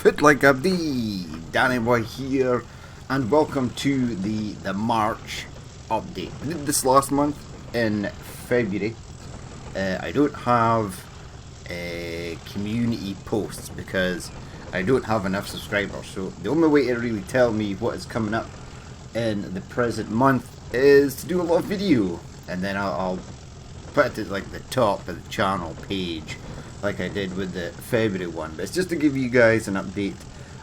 Fit like a bee, Danny Boy here, and welcome to the March update. I did this last month in February. I don't have community posts because I don't have enough subscribers. So the only way to really tell me what is coming up in the present month is to do a lot of video, and then I'll put it at like the top of the channel page, like I did with the February one. But it's just to give you guys an update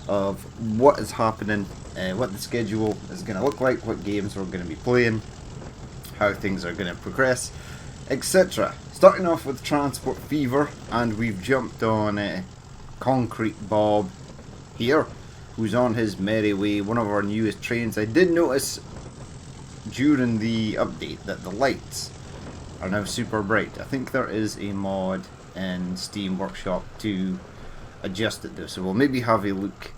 of what is happening, what the schedule is going to look like, what games we're going to be playing, how things are going to progress, etc. Starting off with Transport Fever, and we've jumped on Concrete Bob here, who's on his merry way, one of our newest trains. I did notice during the update that the lights are now super bright. I think there is a mod in Steam Workshop to adjust it though, so we'll maybe have a look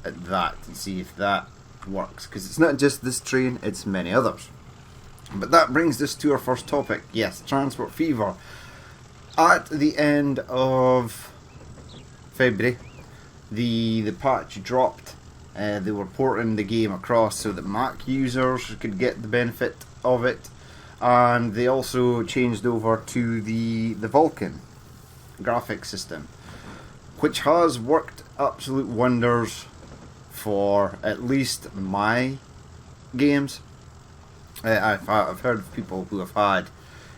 at that and see if that works, because it's not just this train, it's many others. But that brings us to our first topic. Yes, Transport Fever. At the end of February, the patch dropped. They were porting the game across so that Mac users could get the benefit of it, and they also changed over to the Vulkan graphics system, which has worked absolute wonders for at least my games. I've heard of people who have had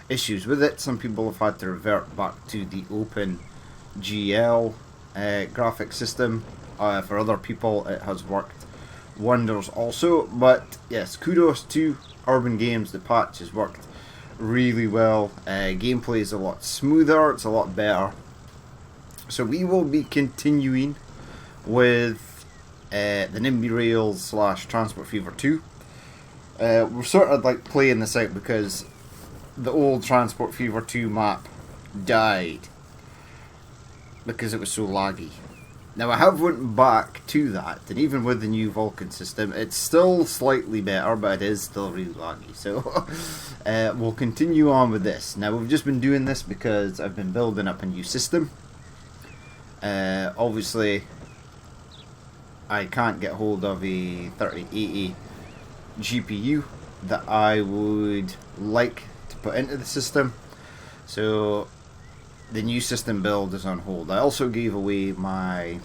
issues with it. Some people have had to revert back to the Open GL graphic system. For other people it has worked wonders also. But yes, kudos to Urban Games. The patch has worked really well. Gameplay is a lot smoother, it's a lot better. So we will be continuing with the Nimby Rails / Transport Fever 2. We're sort of like playing this out because the old Transport Fever 2 map died because it was so laggy. Now I have went back to that, and even with the new Vulkan system, it's still slightly better, but it is still really laggy. So we'll continue on with this. Now we've just been doing this because I've been building up a new system. Obviously I can't get hold of a 3080 GPU that I would like to put into the system, so the new system build is on hold. I also gave away my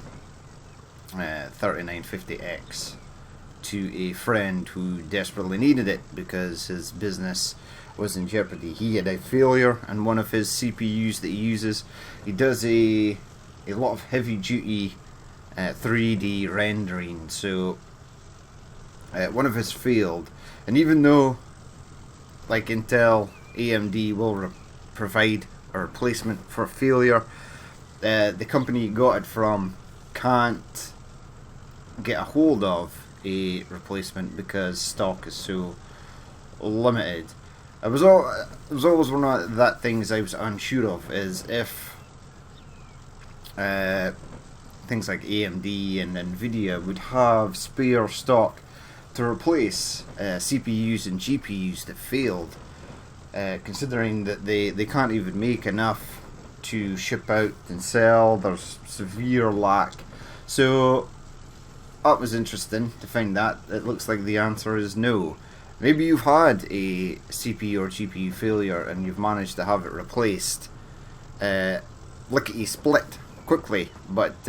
3950X to a friend who desperately needed it because his business was in jeopardy. He had a failure and one of his CPUs that he uses, he does a lot of heavy duty 3D rendering, so one of his failed, and even though like Intel, AMD will provide a replacement for failure, the company you got it from can't get a hold of a replacement because stock is so limited. It was always one of that things I was unsure of, is if things like AMD and Nvidia would have spare stock to replace CPUs and GPUs that failed, considering that they can't even make enough to ship out and sell. There's severe lack. So that was interesting to find that. It looks like the answer is no. Maybe you've had a CPU or GPU failure and you've managed to have it replaced lickety split quickly, but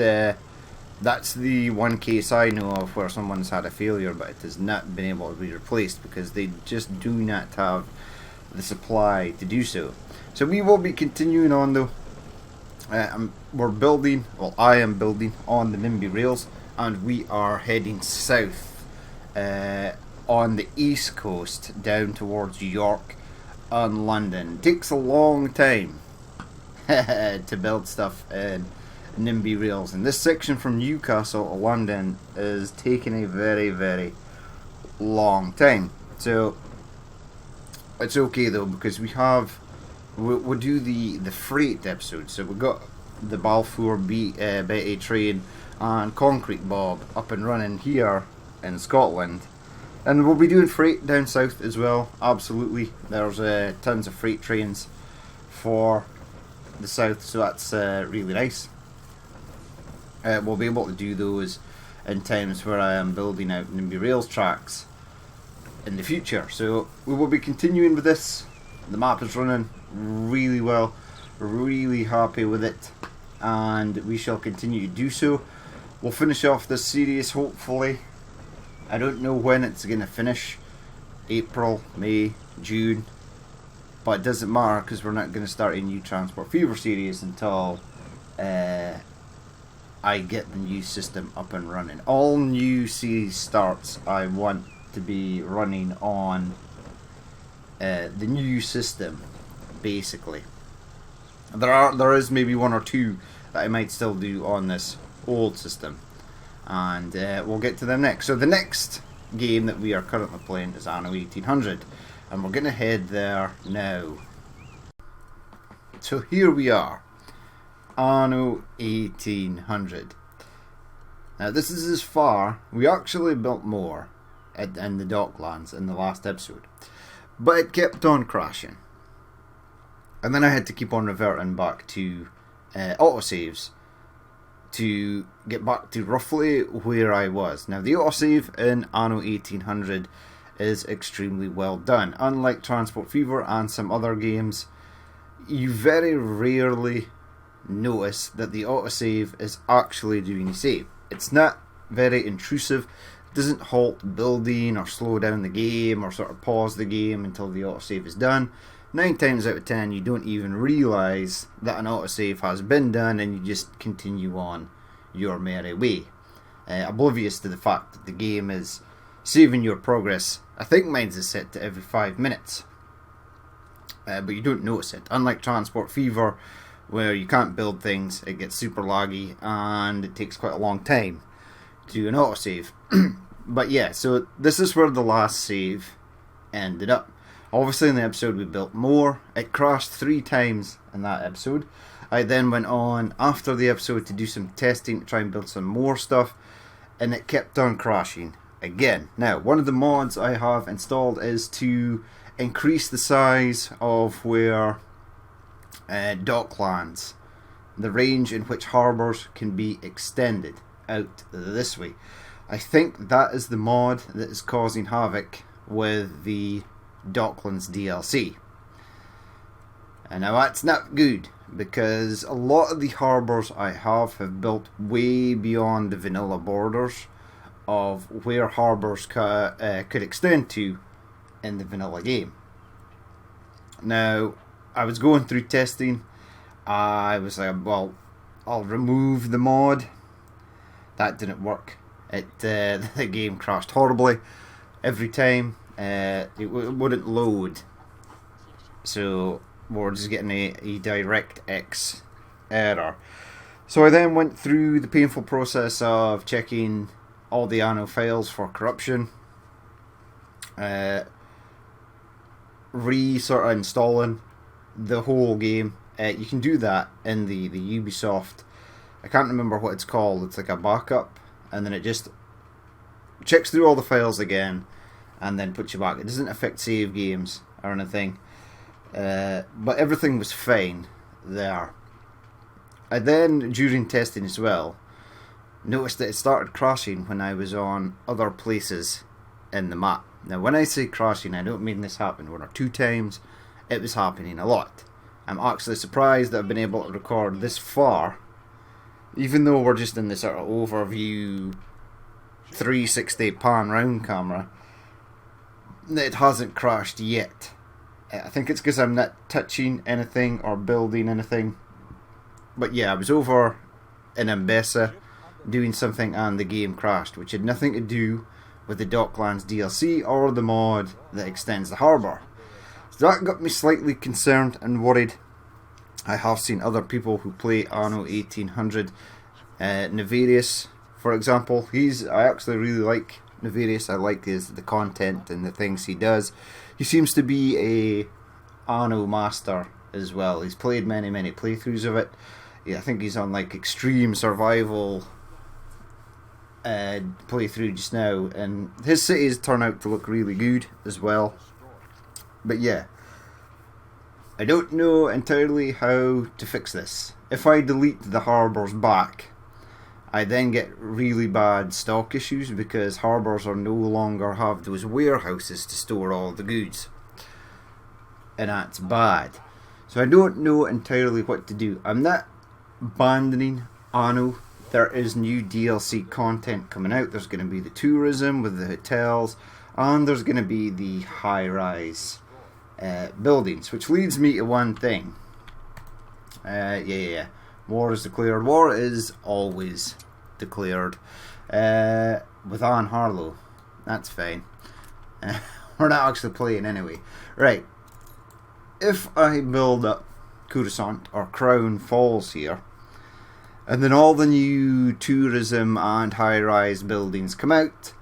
that's the one case I know of where someone's had a failure but it has not been able to be replaced because they just do not have the supply to do so. So we will be continuing on though. We're building, well I am building on the Nimby Rails, and we are heading south on the east coast down towards York and London. It takes a long time to build stuff in Nimby Rails, and this section from Newcastle to London is taking a very, very long time. So it's okay though, because we'll do the freight episode. So we've got the Balfour Betty train and Concrete Bob up and running here in Scotland, and we'll be doing freight down south as well. Absolutely, there's tons of freight trains for the south, so that's really nice. we'll be able to do those in times where I am building out NIMBY Rails tracks in the future. So we will be continuing with this. The map is running really well, really happy with it, and we shall continue to do so. We'll finish off this series hopefully. I don't know when it's going to finish, April, May, June, but it doesn't matter because we're not going to start a new Transport Fever series until I get the new system up and running. All new series starts I want to be running on the new system, basically. There is maybe one or two that I might still do on this old system, and we'll get to them next. So the next game that we are currently playing is Anno 1800, and we're going to head there now. So here we are, Anno 1800. Now this is as far. We actually built more in the Docklands in the last episode, but it kept on crashing, and then I had to keep on reverting back to autosaves to get back to roughly where I was. Now the autosave in Anno 1800 is extremely well done. Unlike Transport Fever and some other games, you very rarely notice that the autosave is actually doing a save. It's not very intrusive. It doesn't halt building or slow down the game or sort of pause the game until the autosave is done. 9 times out of 10 you don't even realise that an autosave has been done, and you just continue on your merry way, oblivious to the fact that the game is saving your progress. I think mine's is set to every 5 minutes, but you don't notice it. Unlike Transport Fever, where you can't build things, it gets super laggy and it takes quite a long time to do an autosave. But yeah, so this is where the last save ended up. Obviously in the episode we built more. It crashed 3 times in that episode. I then went on after the episode to do some testing to try and build some more stuff, and it kept on crashing again. Now, one of the mods I have installed is to increase the size of where Docklands, the range in which harbours can be extended out this way. I think that is the mod that is causing havoc with the Docklands DLC. And now that's not good, because a lot of the harbours I have built way beyond the vanilla borders of where harbours could extend to in the vanilla game. Now, I was going through testing. I was like, well, I'll remove the mod. That didn't work. The game crashed horribly every time. It wouldn't load, so we're just getting a DirectX error. So I then went through the painful process of checking all the Anno files for corruption, sort of installing the whole game. You can do that in the Ubisoft, I can't remember what it's called, it's like a backup, and then it just checks through all the files again and then puts you back. It doesn't affect save games or anything, but everything was fine there. I then, during testing as well, noticed that it started crashing when I was on other places in the map. Now when I say crashing, I don't mean this happened 1 or 2 times, it was happening a lot. I'm actually surprised that I've been able to record this far, even though we're just in this sort of overview 360 pan round camera, it hasn't crashed yet. I think it's because I'm not touching anything or building anything. But yeah, I was over in Mbessa doing something and the game crashed, which had nothing to do with the Docklands DLC or the mod that extends the harbour. So that got me slightly concerned and worried. I have seen other people who play Anno 1800, Nefarious, for example. I actually really like Nefarious. I like the content and the things he does. He seems to be a Anno master as well. He's played many playthroughs of it. Yeah, I think he's on like extreme survival playthrough just now, and his cities turn out to look really good as well. But yeah, I don't know entirely how to fix this. If I delete the harbours back I then get really bad stock issues because harbours are no longer have those warehouses to store all the goods. And that's bad. So I don't know entirely what to do. I'm not abandoning Anno. There is new DLC content coming out. There's going to be the tourism with the hotels, and there's going to be the high-rise buildings, which leads me to one thing. War is declared. War is always declared. With Anne Harlow. That's fine. We're not actually playing anyway. Right. If I build up Coruscant or Crown Falls here, and then all the new tourism and high-rise buildings come out,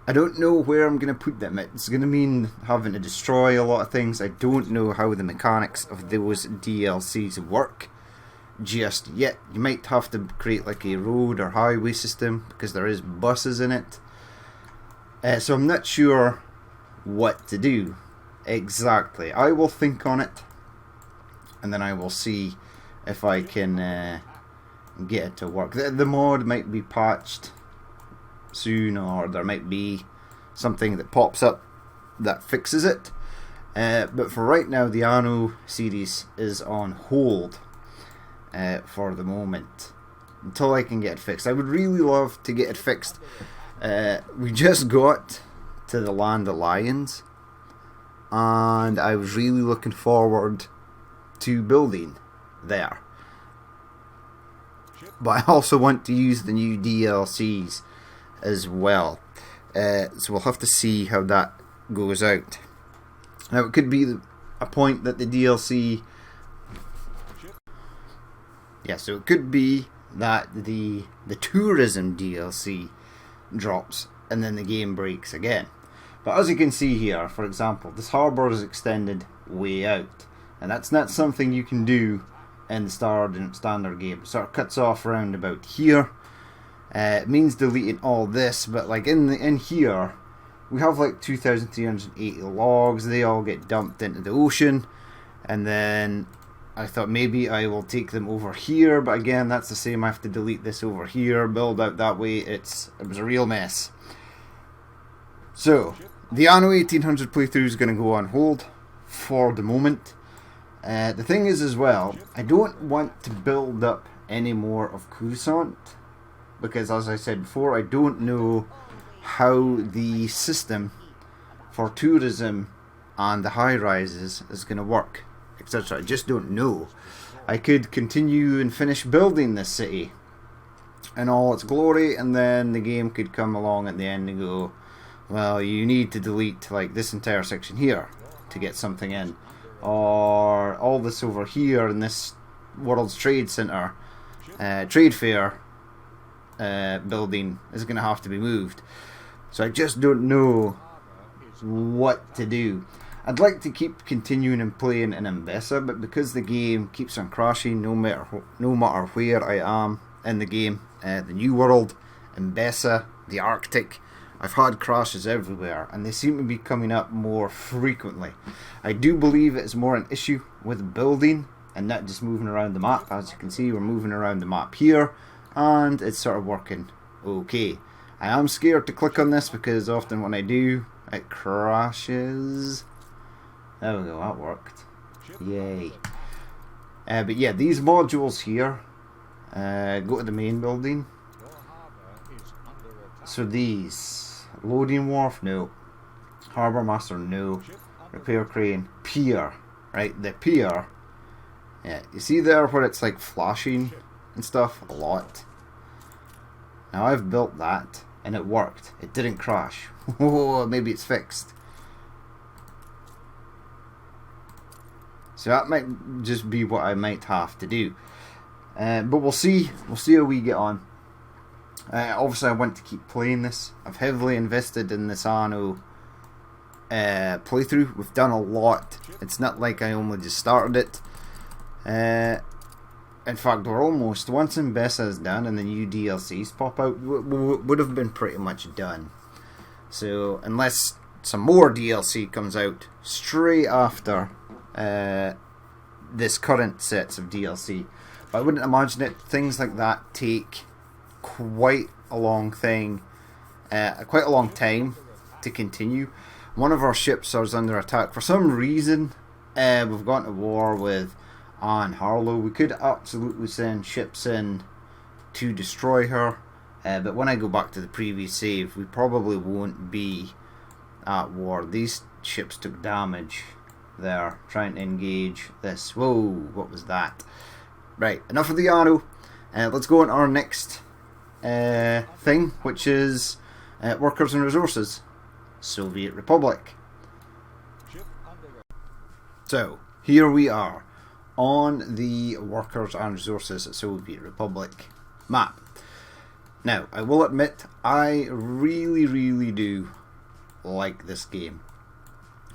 I don't know where I'm going to put them. It's going to mean having to destroy a lot of things. I don't know how the mechanics of those DLCs work just yet. You might have to create like a road or highway system because there is buses in it. So I'm not sure what to do exactly. I will think on it, and then I will see if I can get it to work. The mod might be patched soon, or there might be something that pops up that fixes it. But for right now, the Anno series is on hold for the moment until I can get it fixed. I would really love to get it fixed. We just got to the Land of Lions, and I was really looking forward to building there. But I also want to use the new DLCs as well. So we'll have to see how that goes out. Now it could be a point that the DLC... Yeah, so it could be that the tourism DLC drops and then the game breaks again. But as you can see here, for example, this harbour is extended way out. And that's not something you can do in the standard game. It sort of cuts off around about here. It means deleting all this, but like in here, we have like 2,380 logs. They all get dumped into the ocean, and then I thought maybe I will take them over here, but again, that's the same. I have to delete this over here, build out that way. It was a real mess. So the Anno 1800 playthrough is going to go on hold for the moment. The thing is as well, I don't want to build up any more of Coruscant, because as I said before, I don't know how the system for tourism and the high rises is going to work, etc. I just don't know. I could continue and finish building this city in all its glory, and then the game could come along at the end and go, well, you need to delete like this entire section here to get something in, or all this over here in this World's Trade Center, Trade Fair building is going to have to be moved. So I just don't know what to do. I'd like to keep continuing and playing in Mbessa, but because the game keeps on crashing no matter where I am in the game, the New World, Mbessa, the Arctic, I've had crashes everywhere, and they seem to be coming up more frequently. I do believe it's more an issue with building and not just moving around the map. As you can see, we're moving around the map here, and it's sort of working okay. I am scared to click on this because often when I do, it crashes. There we go, that worked. Yay. But yeah, these modules here, go to the main building. So these, loading wharf, no. Harbour master, no. Repair crane, pier, right? The pier, yeah, you see there where it's like flashing and stuff a lot. Now I've built that and it worked. It didn't crash. Oh, maybe it's fixed. So that might just be what I might have to do. But we'll see. We'll see how we get on. Obviously I want to keep playing this. I've heavily invested in this Anno playthrough. We've done a lot. It's not like I only just started it. In fact, we're almost, once Mbessa is done and the new DLCs pop out, would have been pretty much done. So unless some more DLC comes out straight after this current sets of DLC, but I wouldn't imagine it. Things like that take quite a long thing, quite a long time to continue. One of our ships is under attack. For some reason, we've gone to war with Anne Harlow. We could absolutely send ships in to destroy her, but when I go back to the previous save, we probably won't be at war. These ships took damage there trying to engage this. Whoa, what was that? Right, enough of the Anno. Let's go on to our next thing, which is workers and resources. Soviet Republic. So, here we are on the workers and resources Soviet Republic map. Now, I will admit, I really do like this game.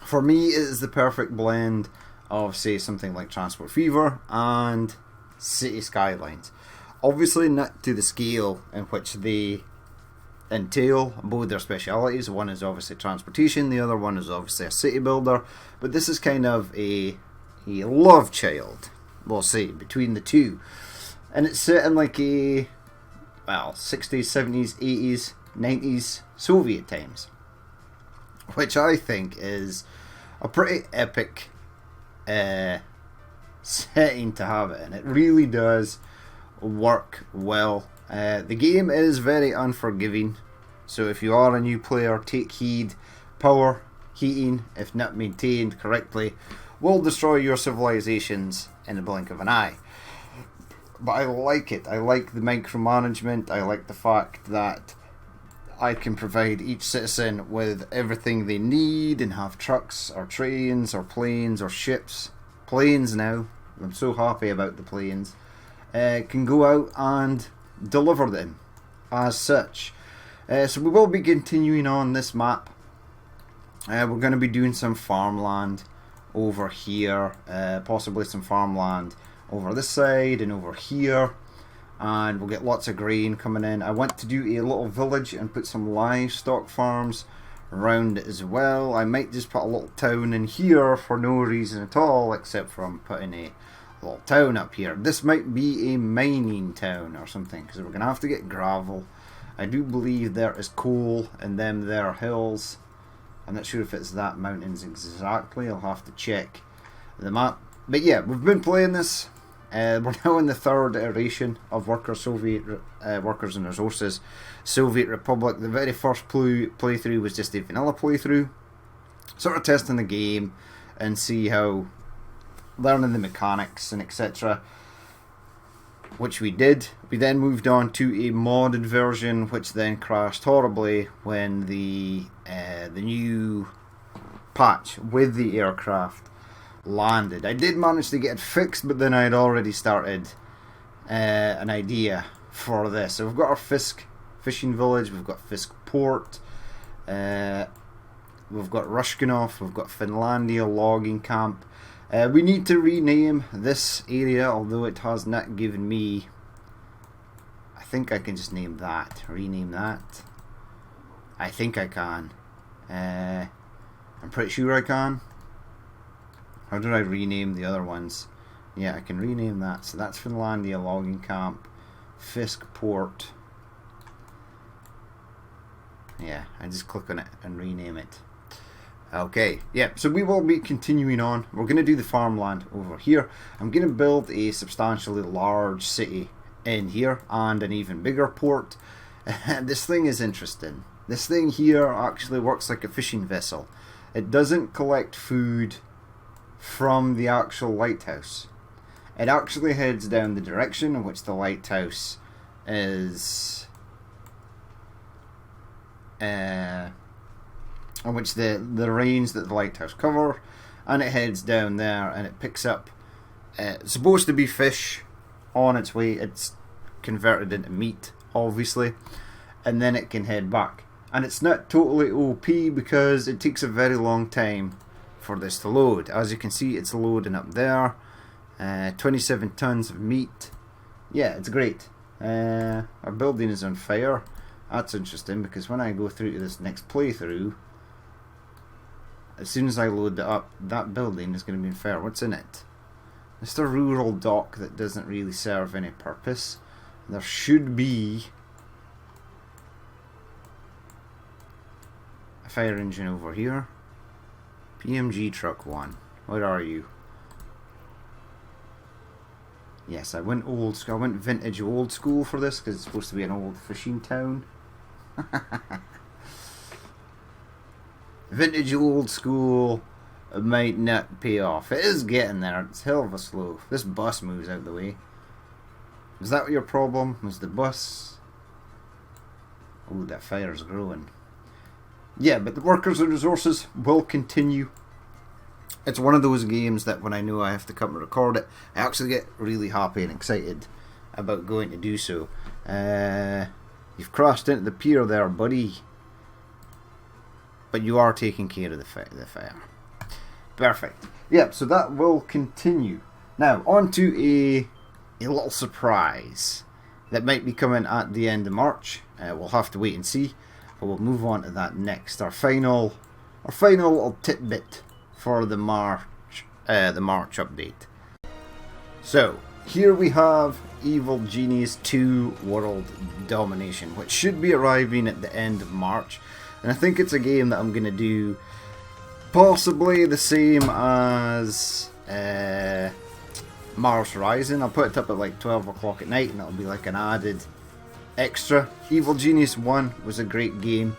For me, it is the perfect blend of, say, something like Transport Fever and City Skylines. Obviously not to the scale in which they entail both their specialities. One is obviously transportation, the other one is obviously a city builder, but this is kind of a love child, we'll say, between the two. And it's set in like a, well, 60s, 70s, 80s, 90s Soviet times, which I think is a pretty epic setting to have it in. It really does work well. The game is very unforgiving, so if you are a new player, take heed. Power heating, if not maintained correctly, will destroy your civilizations in the blink of an eye. But I like it. I like the micromanagement. I like the fact that I can provide each citizen with everything they need and have trucks or trains or planes or ships. Planes now. I'm so happy about the planes. Can go out and deliver them as such. So we will be continuing on this map. We're going to be doing some farmland over here, possibly some farmland over this side and over here, and we'll get lots of grain coming in. I want to do a little village and put some livestock farms around it as well. I might just put a little town in here for no reason at all, except for I'm putting a little town up here. This might be a mining town or something, because we're going to have to get gravel. I do believe there is coal in them there hills. I'm not sure if it's that mountains exactly. I'll have to check the map. But yeah, we've been playing this. We're now in the third iteration of Workers and Resources Soviet Republic. The very first playthrough was just a vanilla playthrough, sort of testing the game and see how, learning the mechanics and etc., which we did. We then moved on to a modded version, which then crashed horribly when the new patch with the aircraft landed. I did manage to get it fixed, but then I had already started an idea for this. So we've got our Fisk fishing village, we've got Fisk port, we've got Rushkinov, we've got Finlandia logging camp. We need to rename this area, although it has not given me. I think I can just name that, rename that. I think I can. I'm pretty sure I can. How did I rename the other ones? Yeah, I can rename that. So that's Finlandia logging camp, Fisk port. Yeah, I just click on it and rename it. Okay, yeah, so we will be continuing on. We're going to do the farmland over here. I'm going to build a substantially large city in here and an even bigger port. This thing is interesting. This thing here actually works like a fishing vessel. It doesn't collect food from the actual lighthouse. It actually heads down the direction in which the lighthouse is, on which the range that the lighthouse cover, and it heads down there and it picks up, it's supposed to be fish on its way. It's converted into meat, obviously, and then it can head back. And it's not totally OP because it takes a very long time for this to load. As you can see, it's loading up there. 27 tons of meat. Yeah, it's great. Our building is on fire. That's interesting, because when I go through to this next playthrough, as soon as I load it up, that building is going to be on fire. What's in it? Just a rural dock that doesn't really serve any purpose. There should be fire engine over here. PMG truck 1. Where are you? Yes, I went old school. I went vintage old school for this because it's supposed to be an old fishing town. Vintage old school might not pay off. It is getting there. It's hell of a slow. This bus moves out of the way. Was that your problem? Was the bus? Oh, that fire's growing. Yeah, but the workers and resources will continue. It's one of those games that when I know I have to come and record it, I actually get really happy and excited about going to do so. You've crashed into the pier there, buddy. But you are taking care of the fire. Perfect. Yep, so that will continue. Now, on to a little surprise that might be coming at the end of March. We'll have to wait and see. But we'll move on to that next. Our final little tidbit for the March update. So here we have Evil Genius 2 World Domination, which should be arriving at the end of March, and I think it's a game that I'm going to do possibly the same as Mars Horizon. I'll put it up at like 12 o'clock at night, and it'll be like an added extra. Evil Genius 1 was a great game.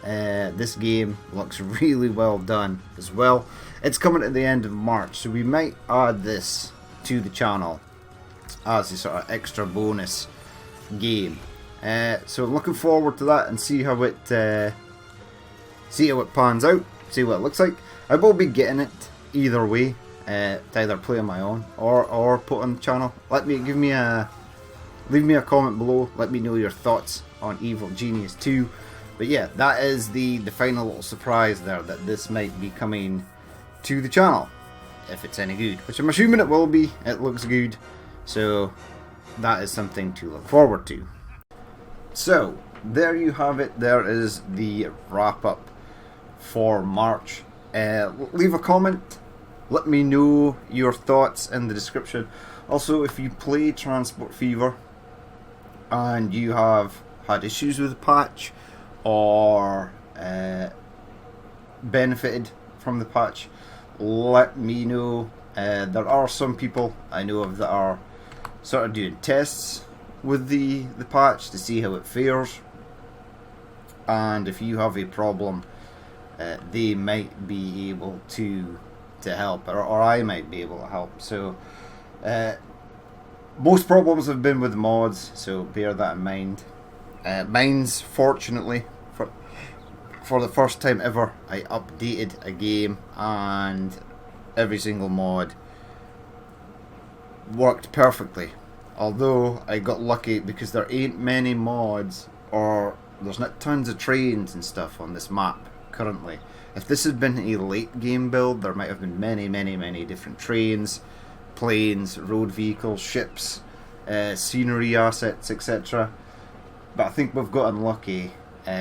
This game looks really well done as well. It's coming at the end of March, so we might add this to the channel as a sort of extra bonus game. So looking forward to that and see how it pans out, see what it looks like. I will be getting it either way, to either play on my own or put on the channel. Leave me a comment below. Let me know your thoughts on Evil Genius 2. But yeah, that is the final little surprise there, that this might be coming to the channel, if it's any good, which I'm assuming it will be. It looks good, so that is something to look forward to. So there you have it. There is the wrap up for March. Leave a comment, let me know your thoughts in the description. Also, if you play Transport Fever and you have had issues with the patch or benefited from the patch, let me know. There are some people I know of that are sort of doing tests with the patch to see how it fares, and if you have a problem, they might be able to help, or I might be able to help. So most problems have been with mods, so bear that in mind. Mine's, fortunately, for the first time ever, I updated a game and every single mod worked perfectly. Although I got lucky because there ain't many mods, or there's not tons of trains and stuff on this map currently. If this had been a late game build, there might have been many different trains, planes, road vehicles, ships, scenery assets, etc. But I think we've gotten lucky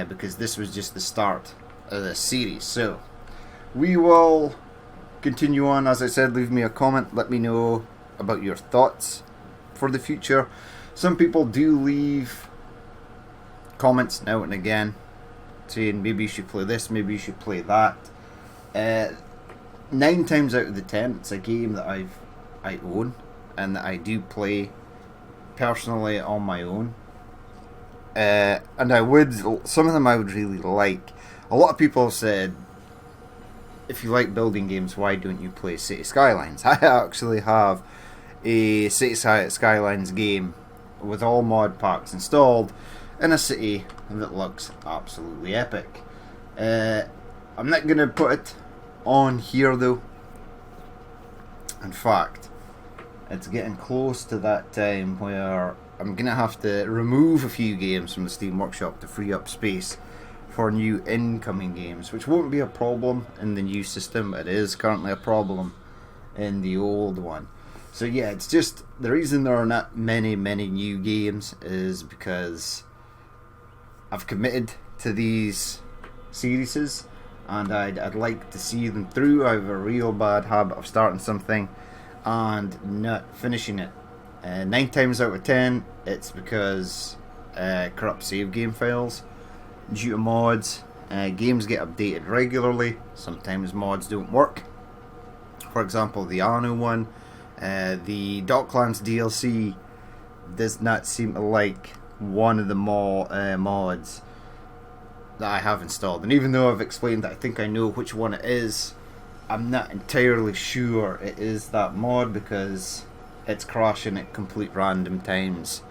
because this was just the start of the series. So we will continue on. As I said, leave me a comment, let me know about your thoughts for the future. Some people do leave comments now and again saying maybe you should play this, maybe you should play that. 9 times out of the 10 it's a game that I own and that I do play personally on my own. And some of them I would really like. A lot of people have said, if you like building games, why don't you play City Skylines? I actually have a City Skylines game with all mod packs installed in a city that looks absolutely epic. I'm not going to put it on here though. In fact, it's getting close to that time where I'm going to have to remove a few games from the Steam Workshop to free up space for new incoming games, which won't be a problem in the new system. It is currently a problem in the old one. So yeah, it's just the reason there are not many new games is because I've committed to these series and I'd like to see them through. I have a real bad habit of starting something and not finishing it. 9 times out of 10 it's because corrupt save game files due to mods Games get updated regularly. Sometimes mods don't work. For example, the Anno one, the Docklands DLC does not seem to like one of the mods that I have installed. And even though I've explained that I think I know which one it is, I'm not entirely sure it is that mod because it's crashing at complete random times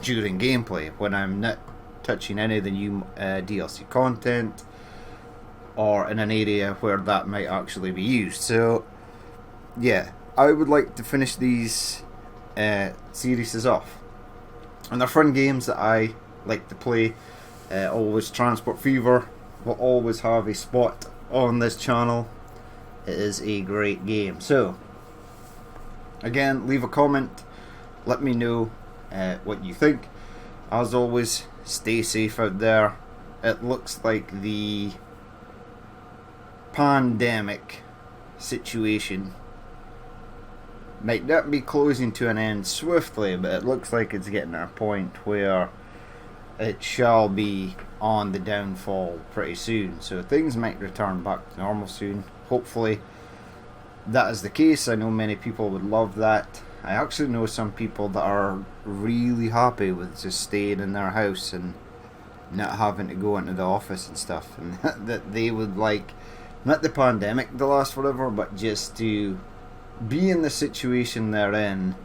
during gameplay when I'm not touching any of the new DLC content or in an area where that might actually be used. So yeah, I would like to finish these series off, and they're fun games that I like to play. Always Transport Fever will always have a spot on this channel. It is a great game. So again, leave a comment, let me know what you think. As always, stay safe out there. It looks like the pandemic situation might not be closing to an end swiftly, but it looks like it's getting to a point where it shall be on the downfall pretty soon. So things might return back to normal soon. Hopefully that is the case. I know many people would love that. I actually know some people that are really happy with just staying in their house and not having to go into the office and stuff, and that they would like not the pandemic to last forever, but just to be in the situation they're in,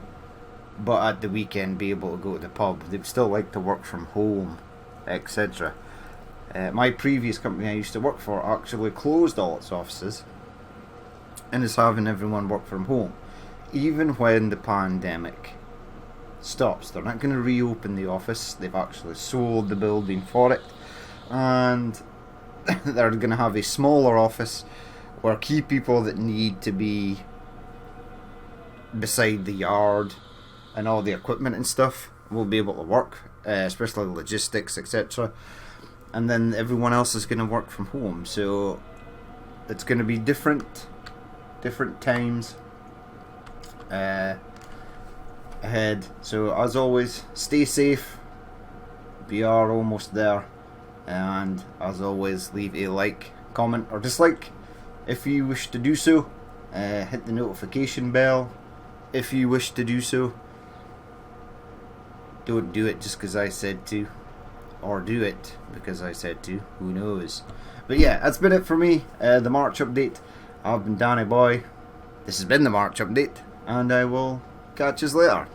but at the weekend be able to go to the pub. They'd still like to work from home, etc. My previous company I used to work for actually closed all its offices and is having everyone work from home, even when the pandemic stops. They're not going to reopen the office. They've actually sold the building for it, and they're going to have a smaller office where key people that need to be beside the yard and all the equipment and stuff will be able to work, especially logistics, etc. And then everyone else is going to work from home. So it's going to be different times ahead. So as always, stay safe. We are almost there. And as always, leave a like, comment or dislike if you wish to do so. Hit the notification bell if you wish to do so. Don't do it just because I said to, or do it because I said to, who knows. But yeah, that's been it for me, the March update. I've been Danny Boy, this has been the March update, and I will catch you later.